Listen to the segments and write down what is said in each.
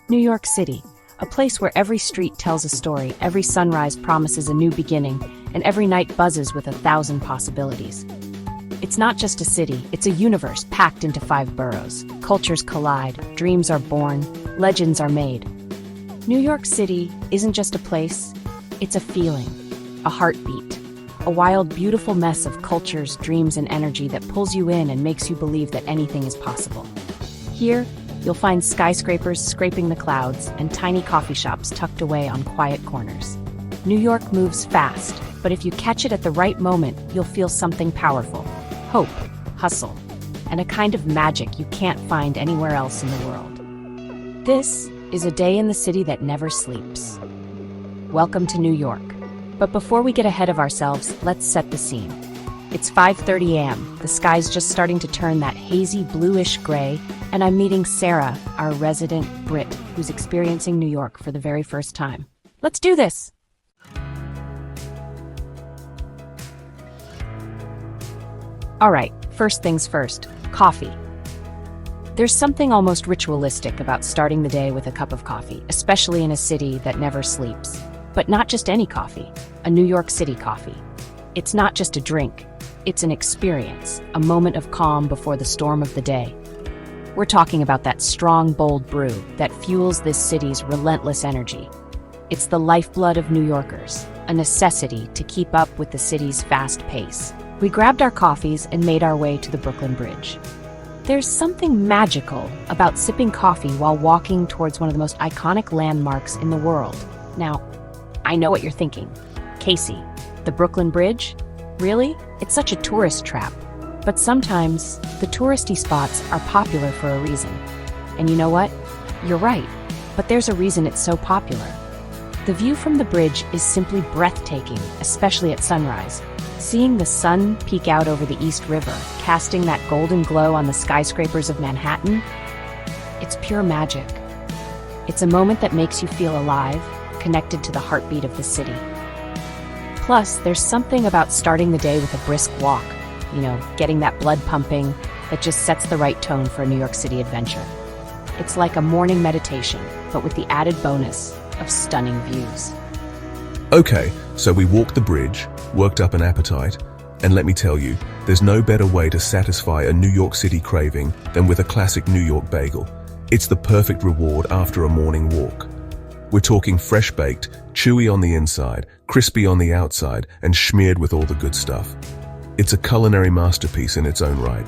New York City, a place where every street tells a story, every sunrise promises a new beginning, and every night buzzes with 1,000 possibilities. It's not just a city, it's a universe packed into 5 boroughs. Cultures collide, dreams are born, legends are made. New York City isn't just a place, it's a feeling, a heartbeat, a wild, beautiful mess of cultures, dreams, and energy that pulls you in and makes you believe that anything is possible. Here, you'll find skyscrapers scraping the clouds and tiny coffee shops tucked away on quiet corners. New York moves fast, but if you catch it at the right moment, you'll feel something powerful. Hope, hustle, and a kind of magic you can't find anywhere else in the world. This is a day in the city that never sleeps. Welcome to New York. But before we get ahead of ourselves, let's set the scene. It's 5:30 a.m., the sky's just starting to turn that hazy bluish gray, and I'm meeting Sarah, our resident Brit, who's experiencing New York for the very first time. Let's do this! Alright, first things first, coffee. There's something almost ritualistic about starting the day with a cup of coffee, especially in a city that never sleeps. But not just any coffee, a New York City coffee. It's not just a drink, it's an experience, a moment of calm before the storm of the day. We're talking about that strong, bold brew that fuels this city's relentless energy. It's the lifeblood of New Yorkers, a necessity to keep up with the city's fast pace. We grabbed our coffees and made our way to the Brooklyn Bridge. There's something magical about sipping coffee while walking towards one of the most iconic landmarks in the world. Now, I know what you're thinking. Casey, the Brooklyn Bridge? Really? It's such a tourist trap. But sometimes, the touristy spots are popular for a reason. And you know what? You're right. But there's a reason it's so popular. The view from the bridge is simply breathtaking, especially at sunrise. Seeing the sun peek out over the East River, casting that golden glow on the skyscrapers of Manhattan, it's pure magic. It's a moment that makes you feel alive, connected to the heartbeat of the city. Plus, there's something about starting the day with a brisk walk, getting that blood pumping, that just sets the right tone for a New York City adventure. It's like a morning meditation, but with the added bonus of stunning views. Okay, so we walked the bridge, worked up an appetite, and let me tell you, there's no better way to satisfy a New York City craving than with a classic New York bagel. It's the perfect reward after a morning walk. We're talking fresh-baked, chewy on the inside, crispy on the outside, and smeared with all the good stuff. It's a culinary masterpiece in its own right.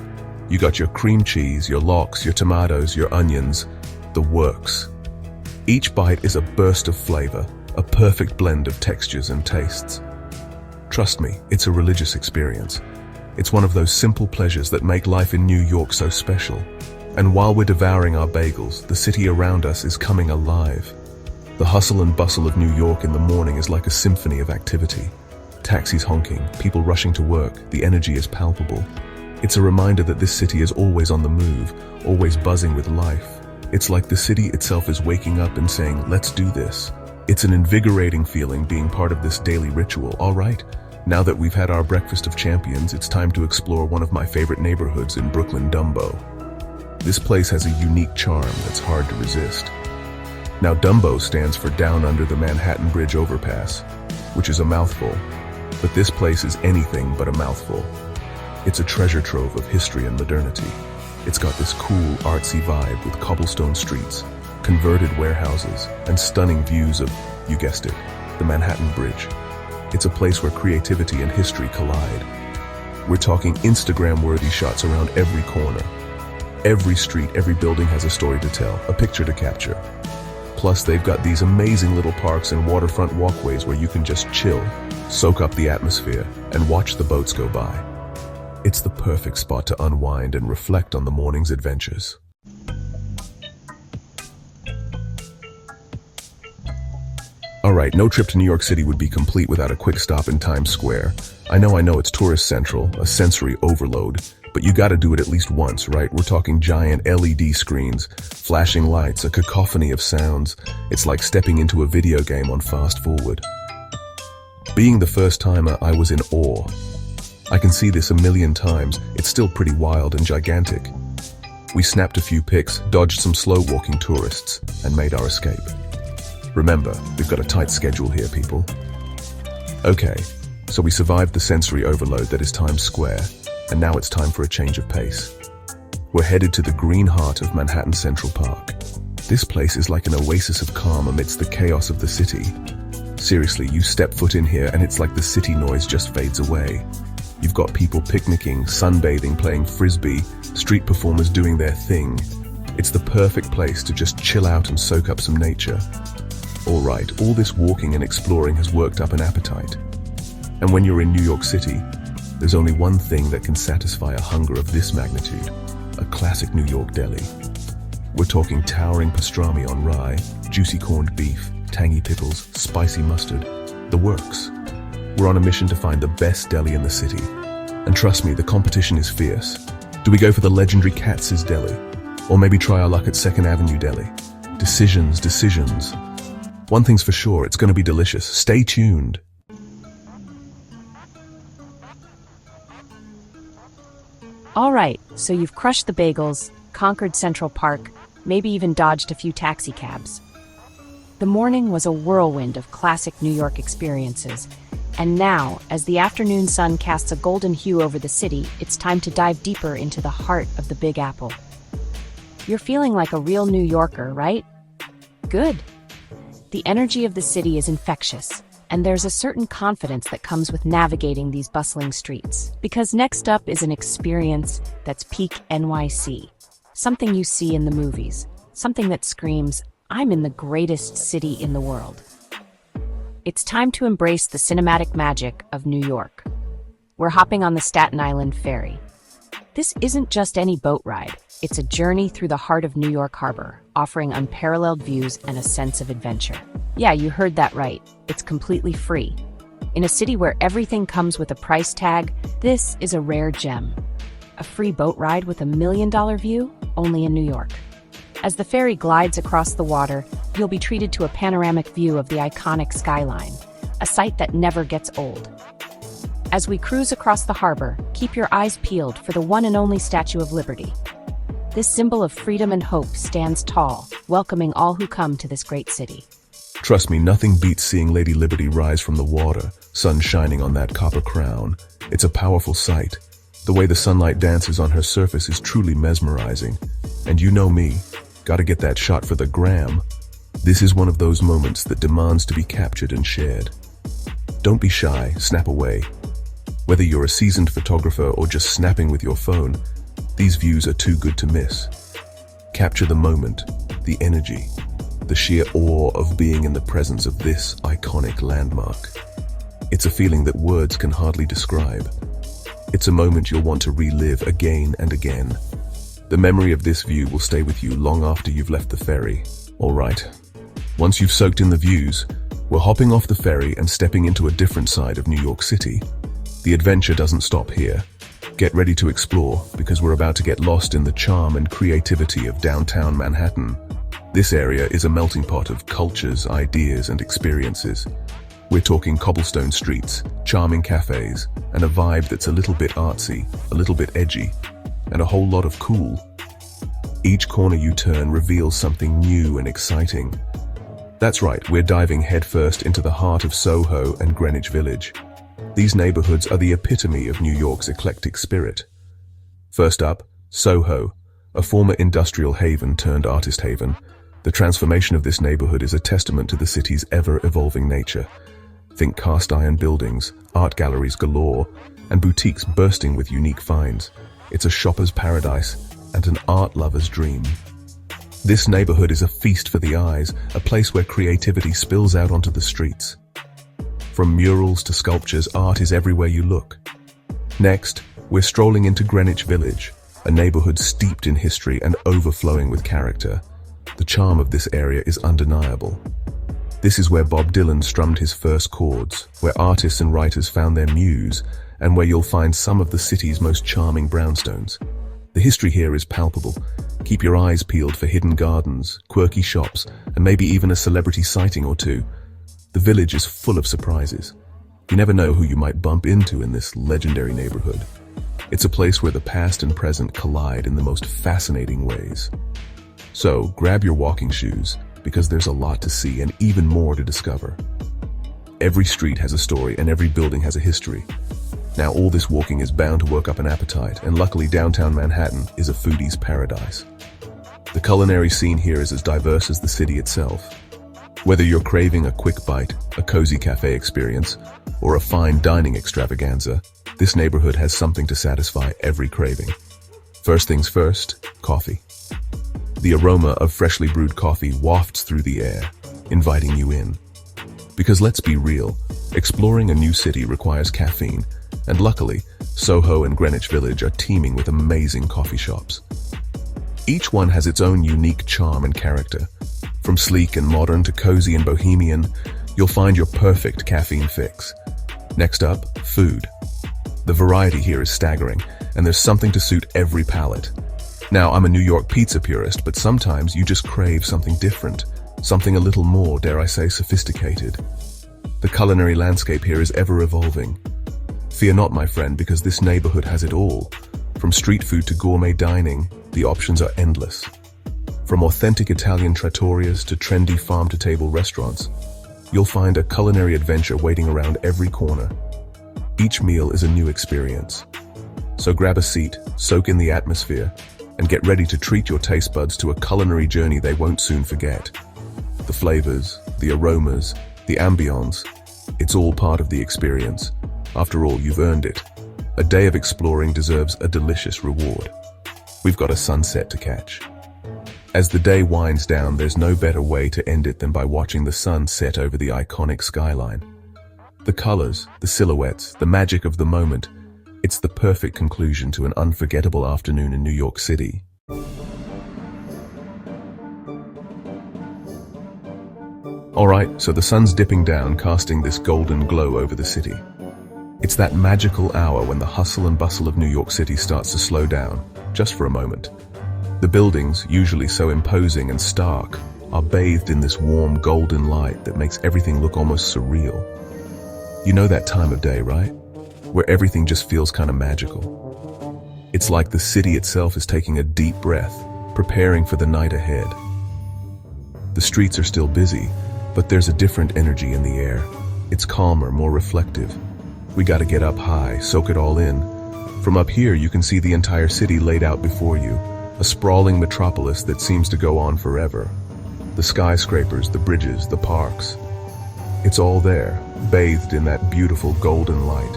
You got your cream cheese, your lox, your tomatoes, your onions, the works. Each bite is a burst of flavor, a perfect blend of textures and tastes. Trust me, it's a religious experience. It's one of those simple pleasures that make life in New York so special. And while we're devouring our bagels, the city around us is coming alive. The hustle and bustle of New York in the morning is like a symphony of activity. Taxis honking, people rushing to work, the energy is palpable. It's a reminder that this city is always on the move, always buzzing with life. It's like the city itself is waking up and saying, let's do this. It's an invigorating feeling being part of this daily ritual. All right, now that we've had our breakfast of champions, it's time to explore one of my favorite neighborhoods in Brooklyn, Dumbo. This place has a unique charm that's hard to resist. Now, Dumbo stands for Down Under the Manhattan Bridge Overpass, which is a mouthful, but this place is anything but a mouthful. It's a treasure trove of history and modernity. It's got this cool, artsy vibe with cobblestone streets, converted warehouses, and stunning views of, you guessed it, the Manhattan Bridge. It's a place where creativity and history collide. We're talking Instagram-worthy shots around every corner. Every street, every building has a story to tell, a picture to capture. Plus, they've got these amazing little parks and waterfront walkways where you can just chill, soak up the atmosphere, and watch the boats go by. It's the perfect spot to unwind and reflect on the morning's adventures. Alright, no trip to New York City would be complete without a quick stop in Times Square. I know it's tourist central, a sensory overload, but you gotta do it at least once, right? We're talking giant LED screens, flashing lights, a cacophony of sounds. It's like stepping into a video game on fast forward. Being the first timer, I was in awe. I can see this a million times. It's still pretty wild and gigantic. We snapped a few pics, dodged some slow-walking tourists, and made our escape. Remember, we've got a tight schedule here, people. Okay, so we survived the sensory overload that is Times Square, and now it's time for a change of pace. We're headed to the green heart of Manhattan Central Park. This place is like an oasis of calm amidst the chaos of the city. Seriously, you step foot in here and it's like the city noise just fades away. You've got people picnicking, sunbathing, playing frisbee, street performers doing their thing. It's the perfect place to just chill out and soak up some nature. All right, all this walking and exploring has worked up an appetite. And when you're in New York City, there's only one thing that can satisfy a hunger of this magnitude: a classic New York deli. We're talking towering pastrami on rye, juicy corned beef, tangy pickles, spicy mustard, the works. We're on a mission to find the best deli in the city. And trust me, the competition is fierce. Do we go for the legendary Katz's Deli? Or maybe try our luck at 2nd Avenue Deli? Decisions. One thing's for sure, it's going to be delicious. Stay tuned. All right, so you've crushed the bagels, conquered Central Park, maybe even dodged a few taxi cabs. The morning was a whirlwind of classic New York experiences. And now, as the afternoon sun casts a golden hue over the city, it's time to dive deeper into the heart of the Big Apple. You're feeling like a real New Yorker, right? Good. The energy of the city is infectious, and there's a certain confidence that comes with navigating these bustling streets. Because next up is an experience that's peak NYC. Something you see in the movies. Something that screams, I'm in the greatest city in the world. It's time to embrace the cinematic magic of New York. We're hopping on the Staten Island ferry. This isn't just any boat ride. It's a journey through the heart of New York Harbor, offering unparalleled views and a sense of adventure. Yeah, you heard that right. It's completely free. In a city where everything comes with a price tag, this is a rare gem. A free boat ride with $1 million view? Only in New York. As the ferry glides across the water, you'll be treated to a panoramic view of the iconic skyline, a sight that never gets old. As we cruise across the harbor, keep your eyes peeled for the one and only Statue of Liberty. This symbol of freedom and hope stands tall, welcoming all who come to this great city. Trust me, nothing beats seeing Lady Liberty rise from the water, sun shining on that copper crown. It's a powerful sight. The way the sunlight dances on her surface is truly mesmerizing. And you know me, gotta get that shot for the gram. This is one of those moments that demands to be captured and shared. Don't be shy, snap away. Whether you're a seasoned photographer or just snapping with your phone, these views are too good to miss. Capture the moment, the energy, the sheer awe of being in the presence of this iconic landmark. It's a feeling that words can hardly describe. It's a moment you'll want to relive again and again. The memory of this view will stay with you long after you've left the ferry. All right. Once you've soaked in the views, we're hopping off the ferry and stepping into a different side of New York City. The adventure doesn't stop here. Get ready to explore, because we're about to get lost in the charm and creativity of downtown Manhattan. This area is a melting pot of cultures, ideas, and experiences. We're talking cobblestone streets, charming cafes, and a vibe that's a little bit artsy, a little bit edgy, and a whole lot of cool. Each corner you turn reveals something new and exciting. That's right, we're diving headfirst into the heart of Soho and Greenwich Village. These neighborhoods are the epitome of New York's eclectic spirit. First up, Soho, a former industrial haven turned artist haven. The transformation of this neighborhood is a testament to the city's ever-evolving nature. Think cast iron buildings, art galleries galore, and boutiques bursting with unique finds. It's a shopper's paradise and an art lover's dream. This neighborhood is a feast for the eyes, a place where creativity spills out onto the streets. From murals to sculptures, art is everywhere you look. Next, we're strolling into Greenwich Village, a neighborhood steeped in history and overflowing with character. The charm of this area is undeniable. This is where Bob Dylan strummed his first chords, where artists and writers found their muse, and where you'll find some of the city's most charming brownstones. The history here is palpable. Keep your eyes peeled for hidden gardens, quirky shops, and maybe even a celebrity sighting or two. The village is full of surprises. You never know who you might bump into in this legendary neighborhood. It's a place where the past and present collide in the most fascinating ways. So, grab your walking shoes, because there's a lot to see and even more to discover. Every street has a story and every building has a history. Now, all this walking is bound to work up an appetite, and luckily downtown Manhattan is a foodie's paradise. The culinary scene here is as diverse as the city itself. Whether you're craving a quick bite, a cozy cafe experience, or a fine dining extravaganza, this neighborhood has something to satisfy every craving. First things first, coffee. The aroma of freshly brewed coffee wafts through the air, inviting you in. Because let's be real, exploring a new city requires caffeine, and luckily, Soho and Greenwich Village are teeming with amazing coffee shops. Each one has its own unique charm and character. From sleek and modern to cozy and bohemian, you'll find your perfect caffeine fix. Next up, food. The variety here is staggering, and there's something to suit every palate. Now, I'm a New York pizza purist, but sometimes you just crave something different, something a little more, dare I say, sophisticated. The culinary landscape here is ever evolving. Fear not, my friend, because this neighborhood has it all. From street food to gourmet dining, the options are endless. From authentic Italian trattorias to trendy farm-to-table restaurants, you'll find a culinary adventure waiting around every corner. Each meal is a new experience. So grab a seat, soak in the atmosphere, and get ready to treat your taste buds to a culinary journey they won't soon forget. The flavors, the aromas, the ambience, it's all part of the experience. After all, you've earned it. A day of exploring deserves a delicious reward. We've got a sunset to catch. As the day winds down, there's no better way to end it than by watching the sun set over the iconic skyline. The colors, the silhouettes, the magic of the moment, it's the perfect conclusion to an unforgettable afternoon in New York City. Alright, so the sun's dipping down, casting this golden glow over the city. It's that magical hour when the hustle and bustle of New York City starts to slow down, just for a moment. The buildings, usually so imposing and stark, are bathed in this warm golden light that makes everything look almost surreal. You know that time of day, right? Where everything just feels kind of magical. It's like the city itself is taking a deep breath, preparing for the night ahead. The streets are still busy, but there's a different energy in the air. It's calmer, more reflective. We gotta get up high, soak it all in. From up here, you can see the entire city laid out before you, a sprawling metropolis that seems to go on forever. The skyscrapers, the bridges, the parks. It's all there, bathed in that beautiful golden light.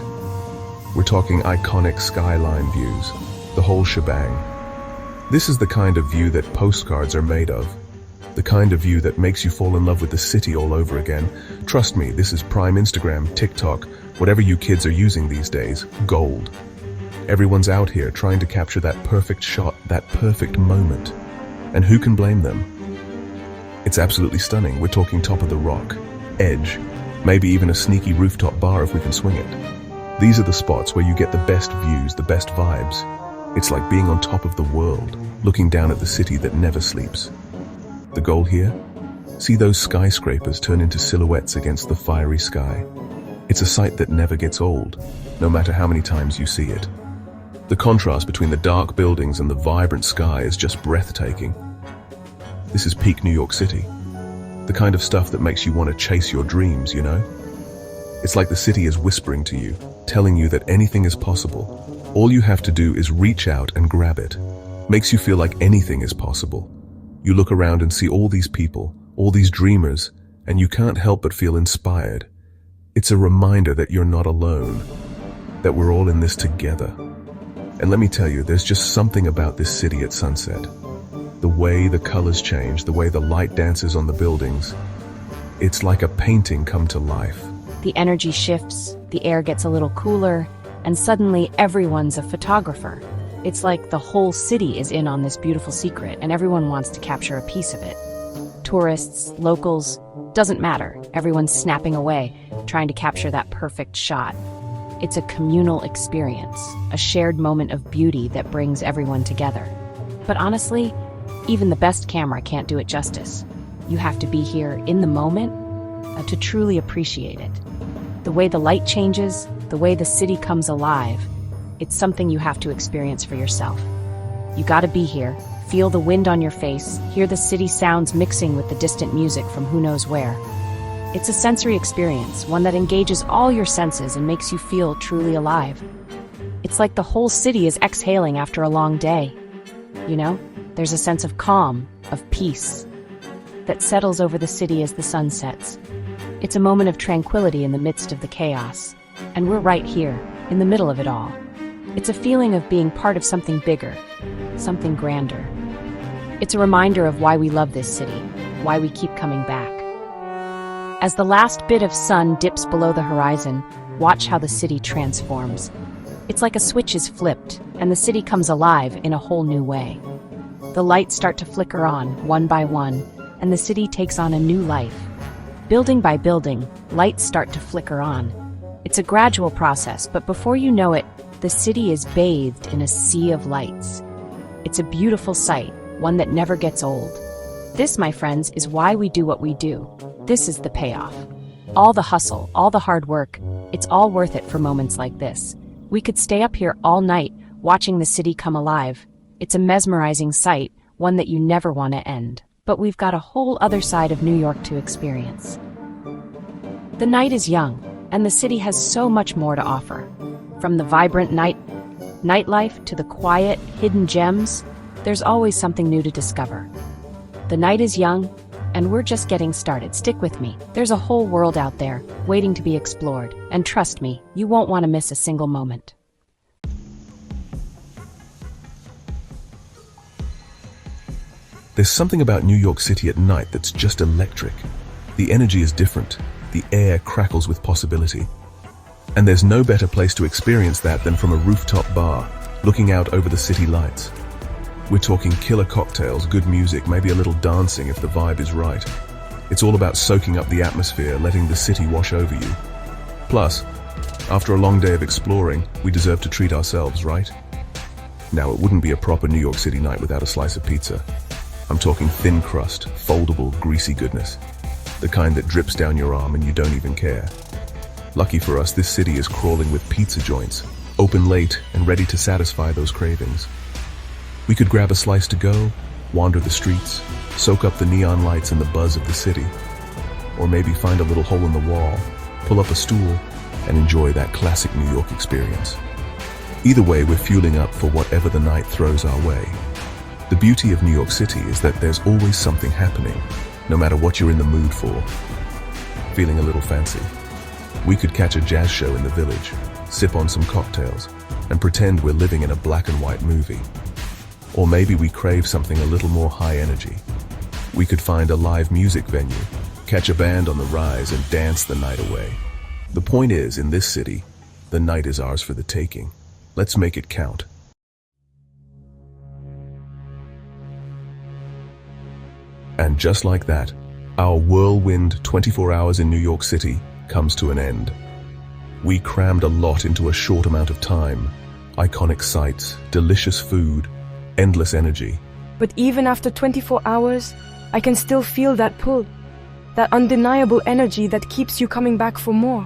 We're talking iconic skyline views, the whole shebang. This is the kind of view that postcards are made of. The kind of view that makes you fall in love with the city all over again. Trust me, this is prime Instagram, TikTok, whatever you kids are using these days, gold. Everyone's out here trying to capture that perfect shot, that perfect moment. And who can blame them? It's absolutely stunning. We're talking top of the rock, edge, maybe even a sneaky rooftop bar if we can swing it. These are the spots where you get the best views, the best vibes. It's like being on top of the world, looking down at the city that never sleeps. The goal here? See those skyscrapers turn into silhouettes against the fiery sky. It's a sight that never gets old, no matter how many times you see it. The contrast between the dark buildings and the vibrant sky is just breathtaking. This is peak New York City. The kind of stuff that makes you want to chase your dreams, you know? It's like the city is whispering to you, telling you that anything is possible. All you have to do is reach out and grab it. Makes you feel like anything is possible. You look around and see all these people, all these dreamers, and you can't help but feel inspired. It's a reminder that you're not alone, that we're all in this together. And let me tell you, there's just something about this city at sunset. The way the colors change, the way the light dances on the buildings. It's like a painting come to life. The energy shifts, the air gets a little cooler, and suddenly everyone's a photographer. It's like the whole city is in on this beautiful secret, and everyone wants to capture a piece of it. Tourists, locals, doesn't matter. Everyone's snapping away, trying to capture that perfect shot. It's a communal experience, a shared moment of beauty that brings everyone together. But honestly, even the best camera can't do it justice. You have to be here in the moment to truly appreciate it. The way the light changes, the way the city comes alive, It's something you have to experience for yourself. You gotta be here, feel the wind on your face, hear the city sounds mixing with the distant music from who knows where. It's a sensory experience, one that engages all your senses and makes you feel truly alive. It's like the whole city is exhaling after a long day. You know, there's a sense of calm, of peace, that settles over the city as the sun sets. It's a moment of tranquility in the midst of the chaos. And we're right here, in the middle of it all. It's a feeling of being part of something bigger, something grander. It's a reminder of why we love this city, why we keep coming back. As the last bit of sun dips below the horizon, watch how the city transforms. It's like a switch is flipped, and the city comes alive in a whole new way. The lights start to flicker on, one by one, and the city takes on a new life. Building by building, lights start to flicker on. It's a gradual process, but before you know it, the city is bathed in a sea of lights. It's a beautiful sight, one that never gets old. This, my friends, is why we do what we do. This is the payoff. All the hustle, all the hard work, it's all worth it for moments like this. We could stay up here all night, watching the city come alive. It's a mesmerizing sight, one that you never want to end. But we've got a whole other side of New York to experience. The night is young, and the city has so much more to offer. From the vibrant nightlife to the quiet, hidden gems, there's always something new to discover. The night is young, and we're just getting started. Stick with me. There's a whole world out there, waiting to be explored. And trust me, you won't want to miss a single moment. There's something about New York City at night that's just electric. The energy is different. The air crackles with possibility. And there's no better place to experience that than from a rooftop bar, looking out over the city lights. We're talking killer cocktails, good music, maybe a little dancing if the vibe is right. It's all about soaking up the atmosphere, letting the city wash over you. Plus, after a long day of exploring, we deserve to treat ourselves, right? Now, it wouldn't be a proper New York City night without a slice of pizza. I'm talking thin crust, foldable, greasy goodness. The kind that drips down your arm and you don't even care. Lucky for us, this city is crawling with pizza joints, open late and ready to satisfy those cravings. We could grab a slice to go, wander the streets, soak up the neon lights and the buzz of the city. Or maybe find a little hole in the wall, pull up a stool, and enjoy that classic New York experience. Either way, we're fueling up for whatever the night throws our way. The beauty of New York City is that there's always something happening, no matter what you're in the mood for. Feeling a little fancy? We could catch a jazz show in the village, sip on some cocktails, and pretend we're living in a black and white movie. Or maybe we crave something a little more high energy. We could find a live music venue, catch a band on the rise and dance the night away. The point is, in this city, the night is ours for the taking. Let's make it count. And just like that, our whirlwind 24 hours in New York City comes to an end. We crammed a lot into a short amount of time. Iconic sights, delicious food, endless energy. But even after 24 hours, I can still feel that pull, that undeniable energy that keeps you coming back for more.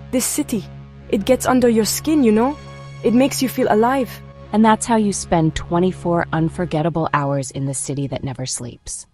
This city, it gets under your skin, you know? It makes you feel alive. And that's how you spend 24 unforgettable hours in the city that never sleeps.